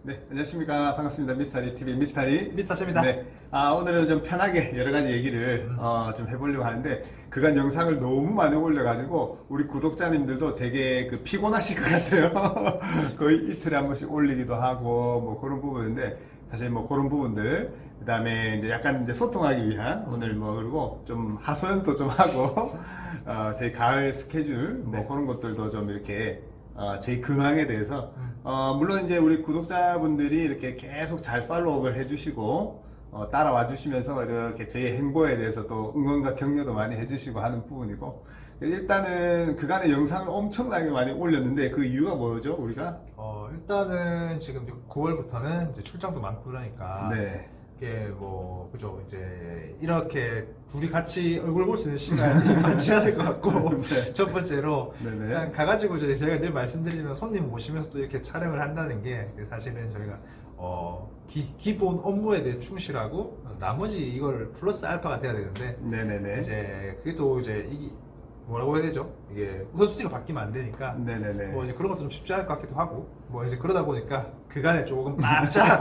네, 안녕하십니까. 반갑습니다. 미스터리 TV 미스터리. 미스터 셰입니다. 네. 오늘은 좀 편하게 여러 가지 얘기를 좀 해보려고 하는데, 그간 영상을 너무 많이 올려가지고, 우리 구독자님들도 되게 피곤하실 것 같아요. 거의 이틀에 한 번씩 올리기도 하고, 뭐 그런 부분인데, 사실 뭐 그런 부분들, 그 다음에 이제 약간 이제 소통하기 위한 오늘 뭐 그리고 좀 하소연도 좀 하고, 저희 가을 스케줄, 뭐 네. 그런 것들도 좀 이렇게 저희 근황에 대해서 물론 이제 우리 구독자분들이 이렇게 계속 잘 팔로우업을 해주시고 따라와 주시면서 이렇게 저희 행보에 대해서 또 응원과 격려도 많이 해주시고 하는 부분이고, 일단은 그간의 영상을 엄청나게 많이 올렸는데 그 이유가 뭐죠 우리가? 일단은 지금 9월부터는 이제 출장도 많고 그러니까 네. 이게 뭐 그죠, 이제 이렇게 둘이 같이 얼굴 볼 수 있는 시간이 많지 않을 것 같고 네. 첫 번째로 네네. 그냥 가가지고 이제 제가 늘 말씀드리지만 손님 모시면서 또 이렇게 촬영을 한다는 게 사실은 저희가 기본 업무에 대해 충실하고 나머지 이걸 플러스 알파가 돼야 되는데 네네네. 이제 그게 또 이제 이게 뭐라고 해야 되죠? 이게 우선순위가 바뀌면 안 되니까 네네네. 뭐 이제 그런 것도 좀 쉽지 않을 것 같기도 하고 뭐 이제 그러다 보니까 그간에 조금 바짝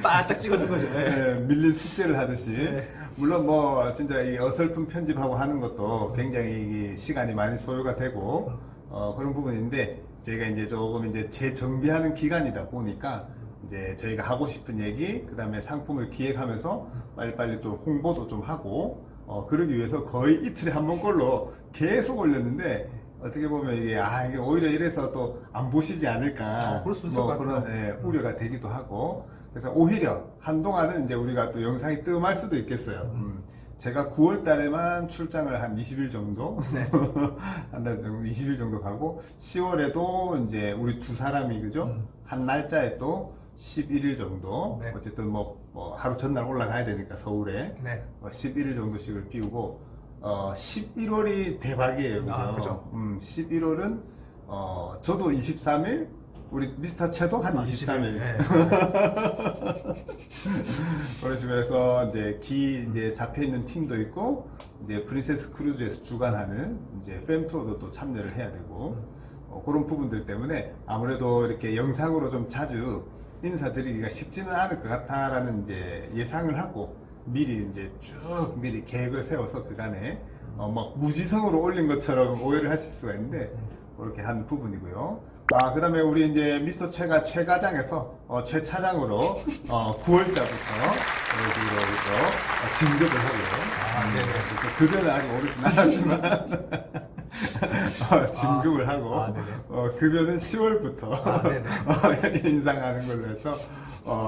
바짝 찍어둔 거죠. 네. 네, 밀린 숙제를 하듯이. 네. 물론 뭐 진짜 이 어설픈 편집하고 하는 것도 굉장히 이 시간이 많이 소요가 되고 그런 부분인데, 저희가 이제 조금 이제 재정비하는 기간이다 보니까 이제 저희가 하고 싶은 얘기, 그 다음에 상품을 기획하면서 빨리빨리 또 홍보도 좀 하고 그러기 위해서 거의 이틀에 한 번꼴로 계속 올렸는데, 어떻게 보면 이게 이게 오히려 이래서 또 안 보시지 않을까, 그럴 수 있을 것 그런 같아요. 우려가 되기도 하고, 그래서 오히려 한동안은 이제 우리가 또 영상이 뜸할 수도 있겠어요. 제가 9월 달에만 출장을 한 20일 정도, 네. 한 달 정도, 20일 정도 가고, 10월에도 이제 우리 두 사람이, 그죠? 한 날짜에 또 11일 정도, 네. 어쨌든 뭐 하루 전날 올라가야 되니까 서울에, 네. 11일 정도씩을 비우고, 11월이 대박이에요. 그죠? 그죠. 11월은, 저도 23일, 우리 미스터 채도 한 23일. 네. 그런 식으로 해서 이제 잡혀 있는 팀도 있고, 이제 프린세스 크루즈에서 주관하는 이제 팸 투어도 또 참여를 해야 되고, 그런 부분들 때문에 아무래도 이렇게 영상으로 좀 자주 인사드리기가 쉽지는 않을 것 같다라는 이제 예상을 하고, 미리 이제 쭉 미리 계획을 세워서 그간에 뭐 무지성으로 올린 것처럼 오해를 하실 수가 있는데, 그렇게 한 부분이고요. 그 다음에 우리 이제 미스터 최가 최과장에서 최차장으로 9월자부터 이런 식으로 진급을 하고요. 네네. 그래서 급여는 아직 오르진 않았지만 진급을 하고 네네. 급여는 10월부터 네네. 인상하는 걸로 해서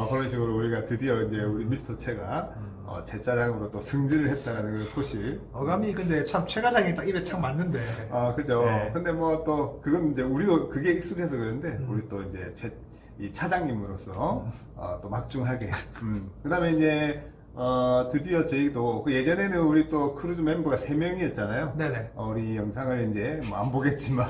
그런 식으로 우리가 드디어 이제 우리 미스터 최가 제짜장으로 또 승진을 했다는 그런 소식. 어감이 근데 참 최 과장이 딱 입에 참 맞는데. 그죠. 네. 근데 뭐 또 그건 이제 우리도 그게 익숙해서 그런데 우리 또 이제 이 차장님으로서 또 막중하게. 그다음에 이제 드디어 저희도 예전에는 우리 또 크루즈 멤버가 3명이었잖아요. 네네. 우리 영상을 이제 뭐 안 보겠지만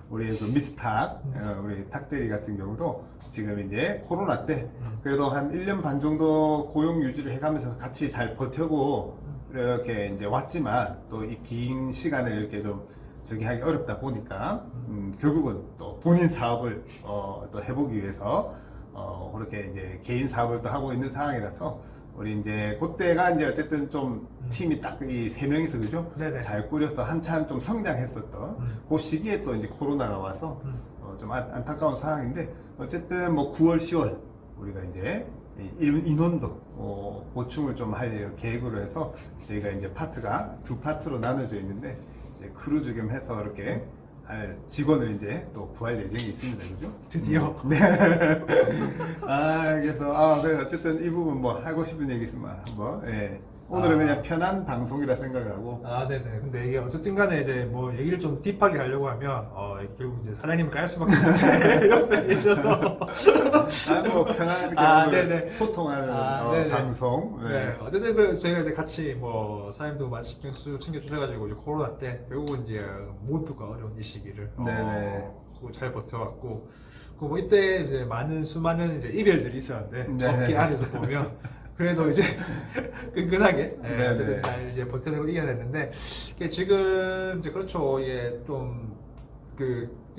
우리 그 미스탁 우리 탁대리 같은 경우도 지금 이제 코로나 때 그래도 한 1년 반 정도 고용 유지를 해가면서 같이 잘 버텨고 이렇게 이제 왔지만, 또 이 긴 시간을 이렇게 좀 저기 하기 어렵다 보니까 결국은 또 본인 사업을 또 해보기 위해서 그렇게 이제 개인 사업을 또 하고 있는 상황이라서, 우리 이제 그때가 이제 어쨌든 좀 팀이 딱 이 3명이서 그죠? 네네. 잘 꾸려서 한참 좀 성장했었던 그 시기에 또 이제 코로나가 와서 좀 안타까운 상황인데, 어쨌든 뭐 9월, 10월 우리가 이제 인원도 보충을 좀 할 계획으로 해서 저희가 이제 파트가 두 파트로 나눠져 있는데, 이제 크루즈 겸 해서 이렇게 할 직원을 이제 또 구할 예정이 있습니다. 그죠? 드디어. 네. 그래서 어쨌든 이 부분 뭐 하고 싶은 얘기 있으면 한번, 예. 오늘은 그냥 편한 방송이라 생각을 하고. 네네. 근데 이게 어쨌든 간에 이제 뭐 얘기를 좀 딥하게 하려고 하면, 결국 이제 사장님을 깔 수밖에 없는데, 옆에 계셔서. 뭐 편하게 네네. 소통하는 네네. 방송. 네. 어쨌든 그래서 저희가 이제 같이 뭐 사장님도 많이 신경 챙겨주셔가지고 이제 코로나 때 결국은 이제 모두가 어려운 이 시기를 네네. 그거 잘 버텨왔고, 뭐 이때 이제 수많은 이제 이별들이 있었는데 네네. 업계 안에서 보면 그래도 이제 끈끈하게 네네. 어쨌든 잘 이제 버텨내고 이겨냈는데, 이게 지금 이제 그렇죠. 이게 좀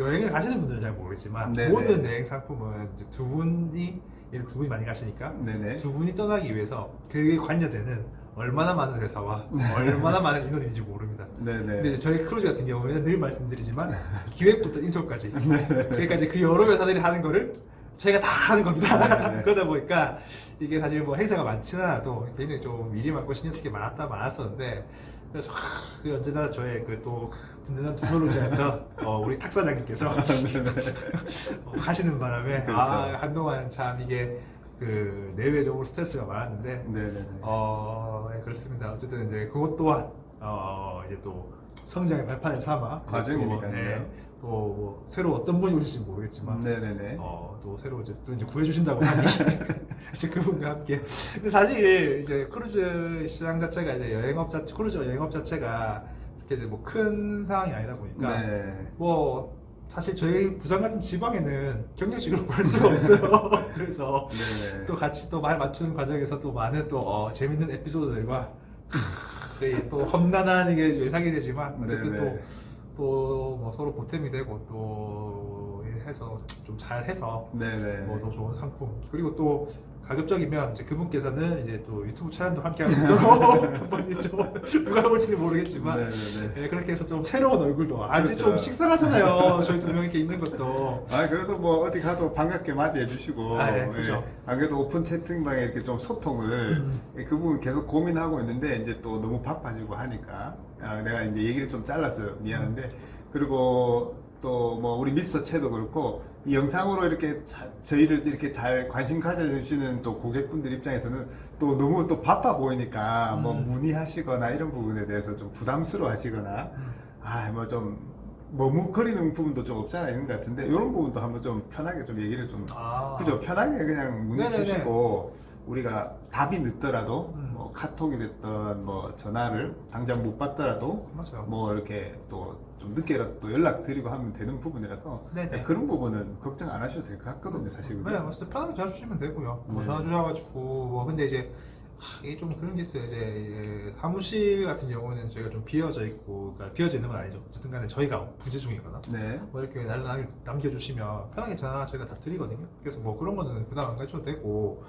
여행을 가시는 분들은 잘 모르겠지만 네네. 모든 여행 상품은 이제 두 분이 많이 가시니까 네네. 두 분이 떠나기 위해서 그게 관여되는 얼마나 많은 회사와 얼마나 많은 인원인지 모릅니다. 네네. 근데 저희 크루즈 같은 경우에는 늘 말씀드리지만 기획부터 인솔까지 네. 그러니까 그 여러 회사들이 하는 거를 저희가 다 하는 겁니다. 네. 그러다 보니까 이게 사실 뭐 행사가 많지는 않아도 굉장히 좀 일이 많고 신경 쓸 게 많았었는데 그래서 그 언제나 저의 그 또 든든한 두노로지였던 우리 탁 사장님께서 가시는 바람에 그렇죠. 한동안 참 이게 그 내외적으로 스트레스가 많았는데 네네. 네, 그렇습니다. 어쨌든 이제 그것 또한 이제 또 성장의 발판을 삼아 과정이니까요. 또 새로 어떤 분이 오실지 모르겠지만 네네네. 또 새로 이제 구해주신다고 하니 이제 그분과 함께. 근데 사실 이제 크루즈 시장 자체가 이제 크루즈 여행업 자체가 이렇게 이제 뭐 큰 상황이 아니다 보니까 네. 뭐 사실 저희 부산 같은 지방에는 경쟁직으로 구할 수가 없어요. 그래서 네네. 또 같이 또 말 맞추는 과정에서 또 많은 또 재밌는 에피소드들과 또 험난한 이게 예상이 되지만 어쨌든 네네. 또 뭐 서로 보탬이 되고 또 해서 좀 잘해서 네네. 뭐 더 좋은 상품 그리고 또 가급적이면 이제 그분께서는 이제 또 유튜브 촬영도 함께 하고 있도록 한번 좀 누가 볼지는 모르겠지만 네네네. 예, 그렇게 해서 좀 새로운 얼굴도 아직 그렇죠. 좀 식상하잖아요. 저희 두 명 이렇게 있는 것도. 아, 그래도 뭐 어디 가도 반갑게 맞이해 주시고. 그죠. 안 그래도 오픈 채팅방에 이렇게 좀 소통을 그 부분 계속 고민하고 있는데 이제 또 너무 바빠지고 하니까 내가 이제 얘기를 좀 잘랐어요. 미안한데. 그리고 또 뭐 우리 미스터 채도 그렇고 이 영상으로 이렇게 저희를 이렇게 잘 관심 가져주시는 또 고객분들 입장에서는 또 너무 또 바빠 보이니까 뭐 문의하시거나 이런 부분에 대해서 좀 부담스러워 하시거나 뭐 좀 머뭇거리는 부분도 좀 없지 않아 있는 것 같은데 이런 부분도 한번 좀 편하게 좀 얘기를 좀 그죠? 편하게 그냥 문의 네네네. 주시고 우리가 답이 늦더라도 뭐 카톡이 됐던 뭐 전화를 당장 못 받더라도 맞아요. 뭐 이렇게 또 좀 늦게라도 또 연락 드리고 하면 되는 부분이라서 네네. 그런 부분은 걱정 안 하셔도 될 것 같거든요, 사실. 네, 뭐 편하게 전화 주시면 되고요. 뭐 네. 전화 주셔가지고 뭐 근데 이제 이게 좀 그런 게 있어요. 이제 사무실 같은 경우는 저희가 좀 비어져 있고, 그러니까 비어져 있는 건 아니죠. 어쨌든 간에 저희가 부재 중이거나 네. 뭐 이렇게 날라나게 남겨주시면 편하게 전화 저희가 다 드리거든요. 그래서 뭐 그런 거는 부담 안 가셔도 되고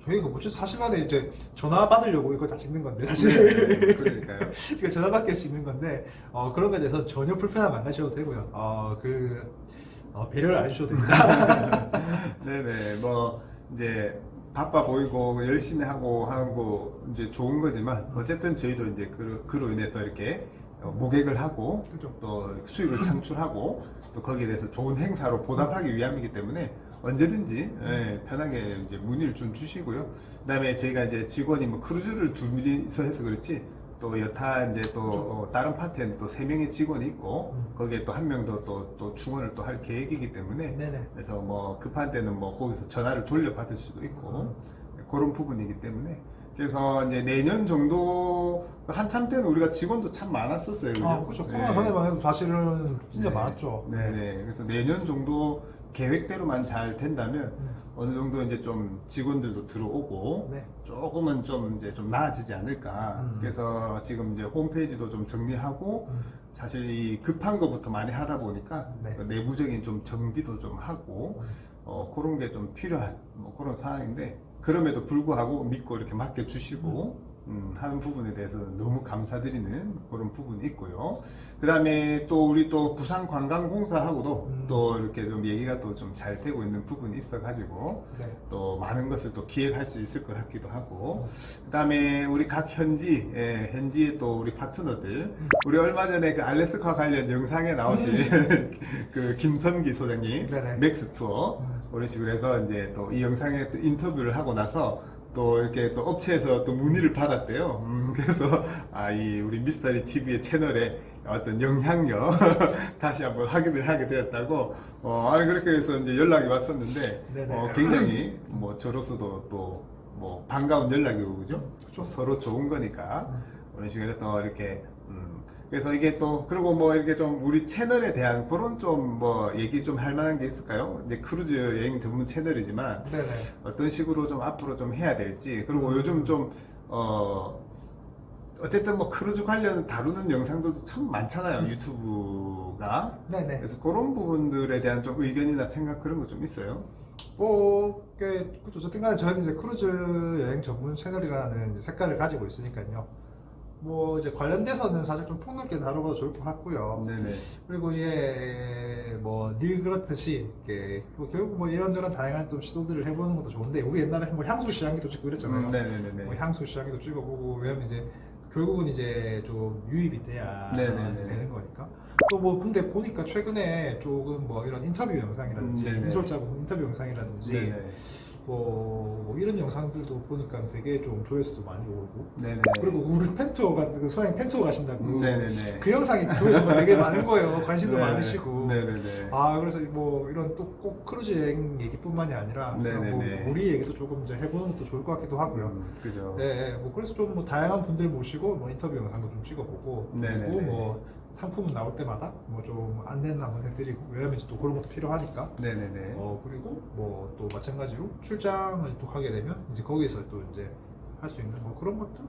저희가 뭐 사실간에 이제 전화 받으려고 이걸 다 찍는 건데 사실 네, 그러니까요. 그러니까 전화 받기 찍는 건데 그런 거에 대해서 전혀 불편함 안 가셔도 되고요. 배려를 안 해주셔도 됩니다. 네네. 뭐 이제 바빠 보이고 열심히 하고 하는 거 이제 좋은 거지만 어쨌든 저희도 이제 그로 인해서 이렇게 모객을 하고 그죠. 또 수익을 창출하고 또 거기에 대해서 좋은 행사로 보답하기 위함이기 때문에 언제든지 편하게 이제 문의를 좀 주시고요. 그다음에 저희가 이제 직원이 뭐 크루즈를 두 명이서 해서 그렇지 또 여타 이제 또 다른 파트에는 또 3명의 직원이 있고 거기에 또 한 명 더 또 충원을 또 할 계획이기 때문에 네네. 그래서 뭐 급한 때는 뭐 거기서 전화를 돌려받을 수도 있고 그런 부분이기 때문에 그래서 이제 내년 정도 한참 때는 우리가 직원도 참 많았었어요. 그죠? 그렇죠. 네. 코로나 전에만 해도 사실은 진짜 네. 많았죠. 네네. 그래서 내년 정도 계획대로만 잘 된다면 어느 정도 이제 좀 직원들도 들어오고 네. 조금은 좀 이제 좀 나아지지 않을까. 그래서 지금 이제 홈페이지도 좀 정리하고 사실 이 급한 것부터 많이 하다 보니까 네. 그 내부적인 좀 정비도 좀 하고 그런 게 좀 필요한 뭐 그런 상황인데 그럼에도 불구하고 믿고 이렇게 맡겨주시고 하는 부분에 대해서는 너무 감사드리는 그런 부분이 있고요. 그 다음에 또 우리 또 부산관광공사하고도 또 이렇게 좀 얘기가 또 좀 잘 되고 있는 부분이 있어가지고 네. 또 많은 것을 또 기획할 수 있을 것 같기도 하고 그 다음에 우리 각 현지의 또 우리 파트너들 우리 얼마 전에 그 알래스카 관련 영상에 나오신 그 김선기 소장님 네네. 맥스 투어 그런 식으로 해서 이제 또 이 영상에 또 인터뷰를 하고 나서 또 이렇게 또 업체에서 또 문의를 받았대요. 그래서 이 우리 미스터리 TV의 채널에 어떤 영향력 다시 한번 확인을 하게 되었다고. 그렇게 해서 이제 연락이 왔었는데 네네. 굉장히 뭐 저로서도 또 뭐 반가운 연락이고 그죠? 서로 좋은 거니까 그런 식으로 해서 이렇게 그래서 이게 또 그리고 뭐 이렇게 좀 우리 채널에 대한 그런 좀 뭐 얘기 좀 할 만한 게 있을까요? 이제 크루즈 여행 전문 채널이지만 네네. 어떤 식으로 좀 앞으로 좀 해야 될지 그리고 요즘 좀 어쨌든 뭐 크루즈 관련 다루는 영상들도 참 많잖아요, 유튜브가. 네네. 그래서 그런 부분들에 대한 좀 의견이나 생각 그런 거 좀 있어요? 그쵸. 어쨌든 간에 저희는 이제 크루즈 여행 전문 채널이라는 이제 색깔을 가지고 있으니까요. 뭐 이제 관련돼서는 사실 좀 폭넓게 다뤄봐도 좋을 것 같고요. 네네. 그리고 이게 뭐 늘 그렇듯이 이렇게 뭐 결국 뭐 이런저런 다양한 좀 시도들을 해보는 것도 좋은데, 우리 옛날에 뭐 향수 시향기도 찍고 그랬잖아요. 네네네. 뭐 향수 시향기도 찍어보고, 왜냐면 이제 결국은 이제 좀 유입이 돼야 네네네. 이제 되는 거니까. 또 뭐 근데 보니까 최근에 조금 뭐 이런 인터뷰 영상이라든지 네네. 인솔자분 인터뷰 영상이라든지 네네. 뭐 이런 영상들도 보니까 되게 좀 조회수도 많이 오르고, 네네. 그리고 우리 펜투어가 그 소양이 펜투어 가신다고 네네네. 그 영상이 조회수가 되게 많은 거예요. 관심도 네네. 많으시고. 네네네. 그래서 뭐 이런 또 꼭 크루즈 여행 얘기뿐만이 아니라 네네네. 뭐 우리 얘기도 조금 이제 해보는 것도 좋을 것 같기도 하고요. 그죠. 네, 뭐 그래서 좀 뭐 다양한 분들 모시고 뭐 인터뷰 영상도 좀 찍어보고, 네네네. 그리고 뭐 상품은 나올 때마다 뭐 좀 안내는 한번 해드리고, 왜냐면 또 그런 것도 필요하니까. 네네네. 그리고 뭐 또 마찬가지로 출장을 또 하게 되면 이제 거기서 또 이제 할 수 있는 뭐 그런 것들,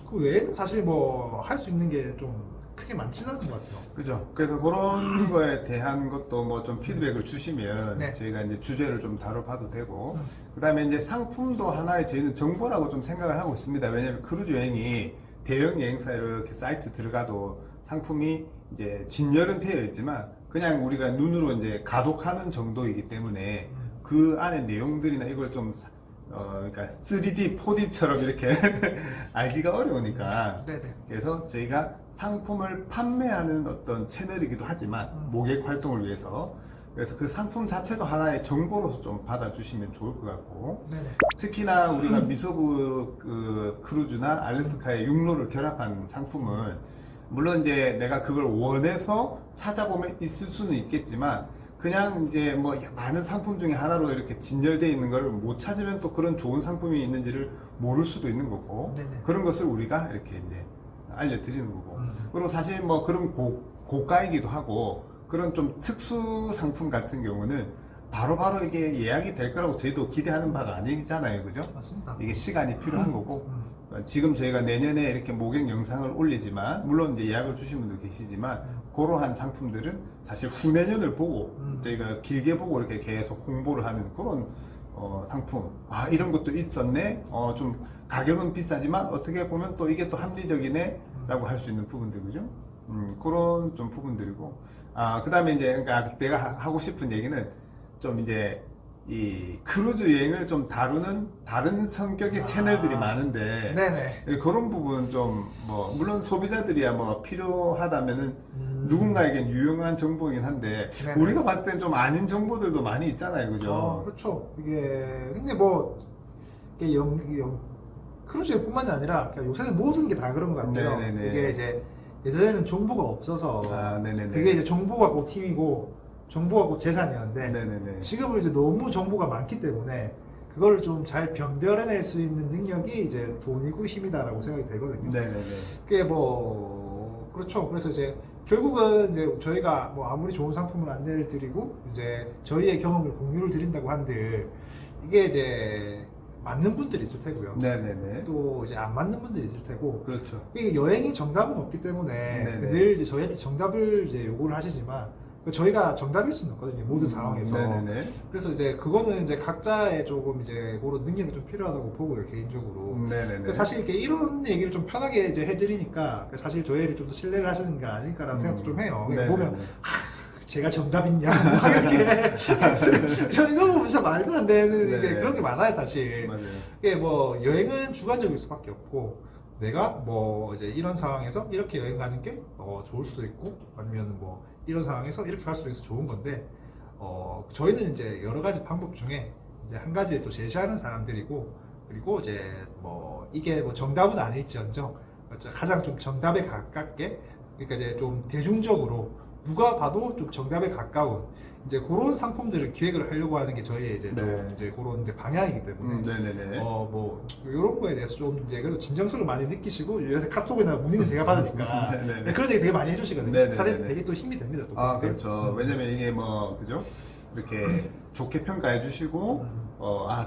그 외에는 사실 뭐 할 수 있는 게 좀 크게 많지는 않은 것 같아요. 그죠. 그래서 그런 거에 대한 것도 뭐 좀 피드백을 주시면 네. 저희가 이제 주제를 좀 다뤄봐도 되고, 그 다음에 이제 상품도 하나의 저희는 정보라고 좀 생각을 하고 있습니다. 왜냐면 크루즈 여행이 대형 여행사 이렇게 사이트 들어가도 상품이 이제 진열은 되어 있지만 그냥 우리가 눈으로 이제 가독하는 정도이기 때문에 그 안에 내용들이나 이걸 좀 그러니까 3D, 4D처럼 이렇게 알기가 어려우니까, 네네. 그래서 저희가 상품을 판매하는 어떤 채널이기도 하지만 모객 활동을 위해서, 그래서 그 상품 자체도 하나의 정보로서 좀 받아주시면 좋을 것 같고, 네네. 특히나 우리가 미서부 그 크루즈나 알래스카의 육로를 결합한 상품은 물론 이제 내가 그걸 원해서 찾아보면 있을 수는 있겠지만, 그냥 이제 뭐 많은 상품 중에 하나로 이렇게 진열되어 있는 걸 못 찾으면 또 그런 좋은 상품이 있는지를 모를 수도 있는 거고, 네네. 그런 것을 우리가 이렇게 이제 알려드리는 거고, 그리고 사실 뭐 그런 고가이기도 하고, 그런 좀 특수 상품 같은 경우는 바로바로 이게 예약이 될 거라고 저희도 기대하는 바가 아니잖아요, 그죠? 맞습니다. 이게 시간이 필요한 거고, 지금 저희가 내년에 이렇게 모객 영상을 올리지만, 물론 이제 예약을 주신 분도 계시지만, 그러한 상품들은 사실 후내년을 보고 저희가 길게 보고 이렇게 계속 홍보를 하는 그런 상품. 이런 것도 있었네. 좀 가격은 비싸지만 어떻게 보면 또 이게 또 합리적이네 라고 할 수 있는 부분들, 그죠? 그런 좀 부분들이고, 그 다음에 이제 그러니까 내가 하고 싶은 얘기는 좀 이제 이 크루즈 여행을 좀 다루는 다른 성격의 채널들이 많은데, 네네. 그런 부분 좀 뭐 물론 소비자들이야 뭐 필요하다면은 누군가에겐 유용한 정보이긴 한데, 네네. 우리가 봤을 땐 좀 아닌 정보들도 많이 있잖아요, 그죠? 그렇죠. 이게 근데 뭐 이게 크루즈뿐만이 아니라 그냥 요새는 모든 게 다 그런 것 같아요. 네네네. 이게 이제 예전에는 정보가 없어서 네네네. 그게 이제 정보가 곧 힘이고 정보가 곧 재산이었는데, 네네네. 지금은 이제 너무 정보가 많기 때문에 그걸 좀 잘 변별해낼 수 있는 능력이 이제 돈이고 힘이다라고 생각이 되거든요. 네네네. 그게 뭐 그렇죠. 그래서 이제 결국은 이제 저희가 뭐 아무리 좋은 상품을 안내를 드리고 이제 저희의 경험을 공유를 드린다고 한들, 이게 이제 맞는 분들이 있을 테고요. 네네네. 또 이제 안 맞는 분들이 있을 테고, 그렇죠. 이게 여행이 정답은 없기 때문에 네네. 늘 이제 저희한테 정답을 이제 요구를 하시지만, 저희가 정답일 수는 없거든요. 모든 상황에서. 네네네. 그래서 이제 그거는 이제 각자의 조금 이제 그런 능력이 좀 필요하다고 보고요, 개인적으로. 네네네. 사실 이렇게 이런 얘기를 좀 편하게 이제 해드리니까 사실 저희를 좀 더 신뢰를 하시는 게 아닐까라는 생각도 좀 해요. 네네네. 보면 제가 정답이냐 뭐 이렇게 저희 너무 진짜 말도 안 되는 네. 게 그런 게 많아요, 사실. 맞아요. 이게 뭐 여행은 주관적일 수밖에 없고, 내가 뭐 이제 이런 상황에서 이렇게 여행 가는 게 좋을 수도 있고, 아니면 뭐 이런 상황에서 이렇게 갈 수도 있어 좋은 건데, 저희는 이제 여러 가지 방법 중에 이제 한 가지를 또 제시하는 사람들이고, 그리고 이제 뭐 이게 뭐 정답은 아닐지언정 가장 좀 정답에 가깝게, 그러니까 이제 좀 대중적으로 누가 봐도 좀 정답에 가까운 이제 그런 상품들을 기획을 하려고 하는 게 저희의 이제 좀 네. 이제 그런 이제 방향이기 때문에, 네네네. 뭐 이런 거에 대해서 좀 이제 그래도 진정성을 많이 느끼시고, 요새 카톡이나 문의는 제가 받으니까 네네네. 그런 얘기 되게 많이 해주시거든요. 네네네. 사실 되게 또 힘이 됩니다. 또 그럴 때. 그렇죠. 왜냐면 이게 뭐, 그죠? 이렇게 좋게 평가해 주시고,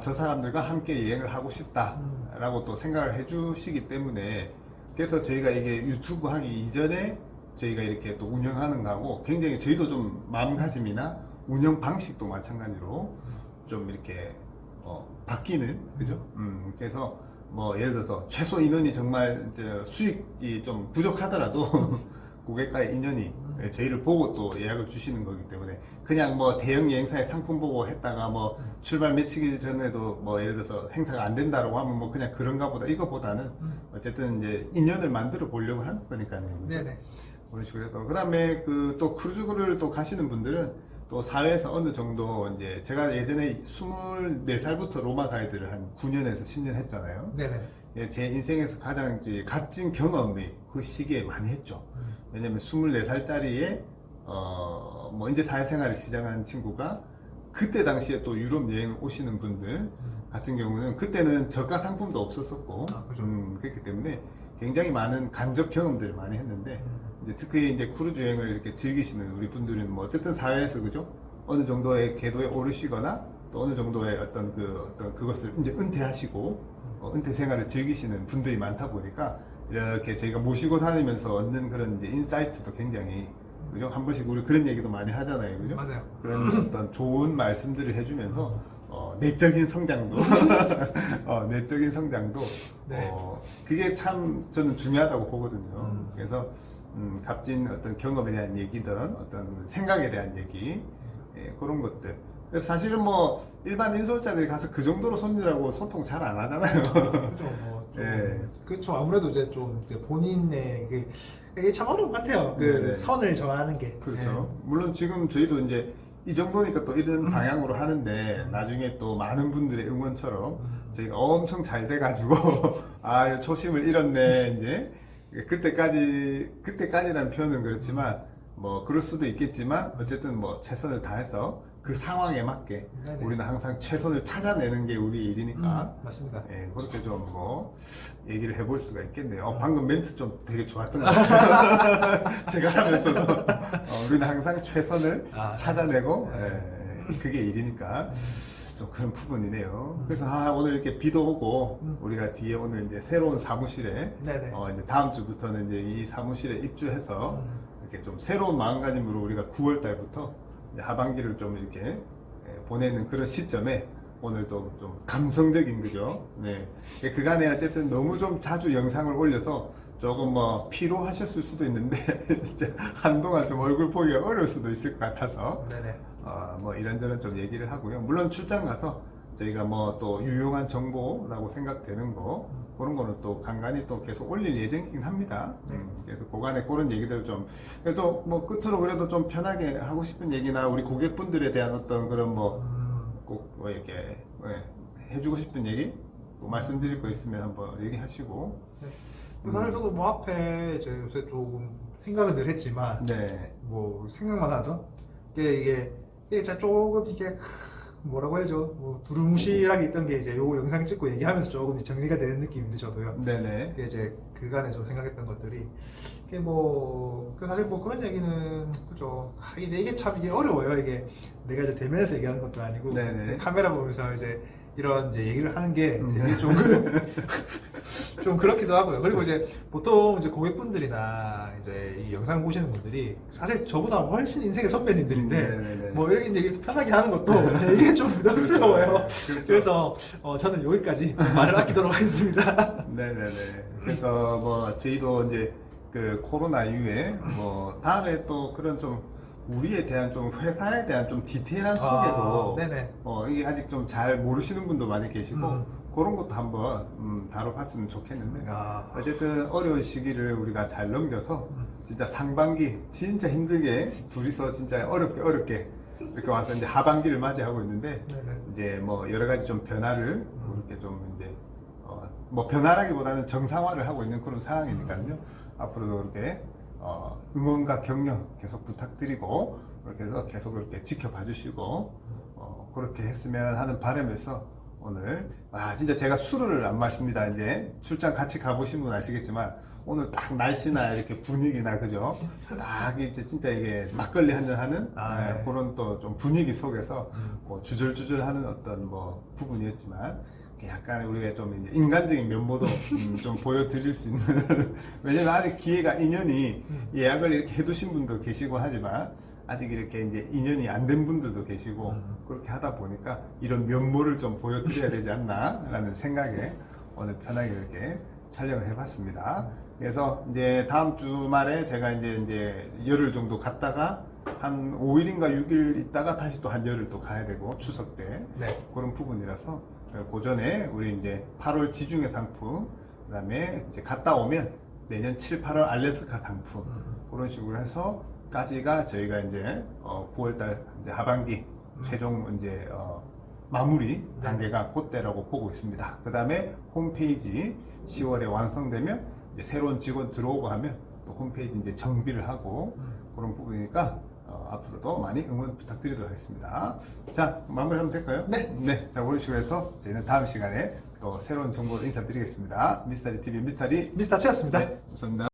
저 사람들과 함께 여행을 하고 싶다. 라고 또 생각을 해 주시기 때문에, 그래서 저희가 이게 유튜브 하기 이전에 저희가 이렇게 또 운영하는 거하고 굉장히 저희도 좀 마음가짐이나 운영 방식도 마찬가지로 좀 이렇게 바뀌는 그죠? 그래서 뭐 예를 들어서 최소 인원이 정말 이제 수익이 좀 부족하더라도 고객과의 인연이 저희를 보고 또 예약을 주시는 거기 때문에 그냥 뭐 대형 여행사의 상품 보고 했다가 뭐 출발 며칠 전에도 뭐 예를 들어서 행사가 안 된다라고 하면 뭐 그냥 그런가 보다 이거보다는 어쨌든 이제 인연을 만들어 보려고 하는 거니까요. 그죠? 네네. 그런 식으로 해서 그다음에 그 또 크루즈를 또 가시는 분들은 또 사회에서 어느 정도 이제 제가 예전에 24살부터 로마 가이드를 한 9년에서 10년 했잖아요. 네네. 예, 제 인생에서 가장 이제 값진 경험이 그 시기에 많이 했죠. 왜냐면 24살짜리에 뭐 이제 사회생활을 시작한 친구가 그때 당시에 또 유럽 여행 오시는 분들 같은 경우는 그때는 저가 상품도 없었었고 그죠. 그렇기 때문에 굉장히 많은 간접 경험들을 많이 했는데 이제 특히 이제 크루즈 여행을 이렇게 즐기시는 우리 분들은 뭐 어쨌든 사회에서 그죠 어느 정도의 궤도에 오르시거나 또 어느 정도의 어떤 그것을 이제 은퇴하시고 은퇴 생활을 즐기시는 분들이 많다 보니까 이렇게 저희가 모시고 다니면서 얻는 그런 이제 인사이트도 굉장히 그죠 한 번씩 우리 그런 얘기도 많이 하잖아요, 그죠? 맞아요. 그런 어떤 좋은 말씀들을 해주면서 내적인 성장도 내적인 성장도 네. 그게 참 저는 중요하다고 보거든요. 그래서 값진 어떤 경험에 대한 얘기든 어떤 생각에 대한 얘기 그런 것들. 그래서 사실은 뭐 일반 인솔자들이 가서 그 정도로 손님하고 소통 잘 안 하잖아요. 그죠. 뭐 좀, 예. 그렇죠. 아무래도 이제 좀 이제 본인의 이게 참 어려운 것 같아요. 그 네네. 선을 정하는 게. 그렇죠. 물론 지금 저희도 이제 이 정도니까 또 이런 방향으로 하는데 나중에 또 많은 분들의 응원처럼 저희가 엄청 잘 돼가지고 아 초심을 잃었네 이제 그때까지라는 표현은 그렇지만 뭐 그럴 수도 있겠지만 어쨌든 뭐 최선을 다해서 그 상황에 맞게 네네. 우리는 항상 최선을 찾아내는 게 우리 일이니까 맞습니다. 예, 그렇게 좀 뭐 얘기를 해볼 수가 있겠네요. 방금 멘트 좀 되게 좋았던 것 같아요. 제가 하면서도 우리는 항상 최선을 찾아내고 그게 일이니까 좀 그런 부분이네요. 그래서 오늘 이렇게 비도 오고 우리가 뒤에 오늘 이제 새로운 사무실에 네네. 이제 다음 주부터는 이제 이 사무실에 입주해서 이렇게 좀 새로운 마음가짐으로 우리가 9월 달부터 하반기를 좀 이렇게 보내는 그런 시점에 오늘도 좀 감성적인 거죠. 네. 그간에 어쨌든 너무 좀 자주 영상을 올려서 조금 뭐 피로하셨을 수도 있는데 진짜 한동안 좀 얼굴 보기가 어려울 수도 있을 것 같아서 네네. 뭐 이런저런 좀 얘기를 하고요. 물론 출장 가서 저희가 뭐 또 유용한 정보라고 생각되는 거 그런 거는 또 간간히 또 계속 올릴 예정이긴 합니다. 그래서 그간에 그런 얘기들 좀 그래도 뭐 끝으로 그래도 좀 편하게 하고 싶은 얘기나 우리 고객분들에 대한 어떤 그런 뭐 꼭 뭐 이렇게 해주고 싶은 얘기 뭐 말씀드릴 거 있으면 한번 얘기하시고. 사실 저도 뭐 앞에 이제 요새 조금 생각은 늘 했지만 네. 뭐 생각만 하죠. 이게 진짜 조금 이게 뭐라고 해야죠? 뭐 두루뭉실하게 있던 게 이제 요 영상 찍고 얘기하면서 조금 정리가 되는 느낌인데 저도요. 네네. 이게 이제 그간에 좀 생각했던 것들이 이게 뭐 사실 뭐 그런 얘기는 그죠. 이게 참 이게 어려워요. 이게 내가 이제 대면에서 얘기하는 것도 아니고 네네. 카메라 보면서 이제 이런 이제 얘기를 하는 게 되게 좀 그렇기도 하고요. 그리고 이제 보통 이제 고객분들이나 이제 이 영상 보시는 분들이 사실 저보다 훨씬 인생의 선배님들인데 네네네. 뭐 이렇게 얘기 편하게 하는 것도 되게 좀 부담스러워요. 그렇죠. 그래서 저는 여기까지 말을 아끼도록 하겠습니다. 네네네. 그래서 뭐 저희도 이제 그 코로나 이후에 뭐 다음에 또 그런 좀 우리에 대한 좀 회사에 대한 좀 디테일한 소개도 네네. 이게 아직 좀 잘 모르시는 분도 많이 계시고 그런 것도 한번 다뤄봤으면 좋겠는데 어쨌든 어려운 시기를 우리가 잘 넘겨서 진짜 상반기 진짜 힘들게 둘이서 진짜 어렵게 이렇게 와서 이제 하반기를 맞이하고 있는데 네네. 이제 뭐 여러 가지 좀 변화를 이렇게 좀 이제 뭐 변화라기보다는 정상화를 하고 있는 그런 상황이니까요. 앞으로도 이렇게 응원과 격려 계속 부탁드리고 그렇게 해서 계속 이렇게 지켜봐 주시고 그렇게 했으면 하는 바람에서 오늘 진짜 제가 술을 안 마십니다. 이제 출장 같이 가보신 분 아시겠지만 오늘 딱 날씨나 이렇게 분위기나 그죠? 딱 이제 진짜 이게 막걸리 한잔 하는 네. 그런 또 좀 분위기 속에서 뭐 주절주절하는 어떤 뭐 부분이었지만 약간 우리가 좀 이제 인간적인 면모도 좀 보여드릴 수 있는 왜냐면 아직 기회가 인연이 예약을 이렇게 해두신 분도 계시고 하지만 아직 이렇게 이제 인연이 안 된 분들도 계시고 그렇게 하다 보니까 이런 면모를 좀 보여드려야 되지 않나라는 생각에 오늘 편하게 이렇게 촬영을 해봤습니다. 그래서 이제 다음 주말에 제가 이제 열흘 정도 갔다가 한 5일인가 6일 있다가 다시 또 한 열흘 또 가야 되고 추석 때 네. 그런 부분이라서 그 전에 우리 이제 8월 지중해 상품 그다음에 이제 갔다 오면 내년 7, 8월 알래스카 상품 그런 식으로 해서 까지가 저희가 이제 9월달 이제 하반기 최종 이제 마무리 단계가 그때라고 보고 있습니다. 그 다음에 홈페이지 10월에 완성되면 이제 새로운 직원 들어오고 하면 또 홈페이지 이제 정비를 하고 그런 부분이니까 앞으로도 많이 응원 부탁드리도록 하겠습니다. 자, 마무리하면 될까요? 네. 네. 자, 그런 식으로 해서 저희는 다음 시간에 또 새로운 정보를 인사드리겠습니다. 미스터리 TV 미스터리 미스터 치였습니다. 네, 감사합니다.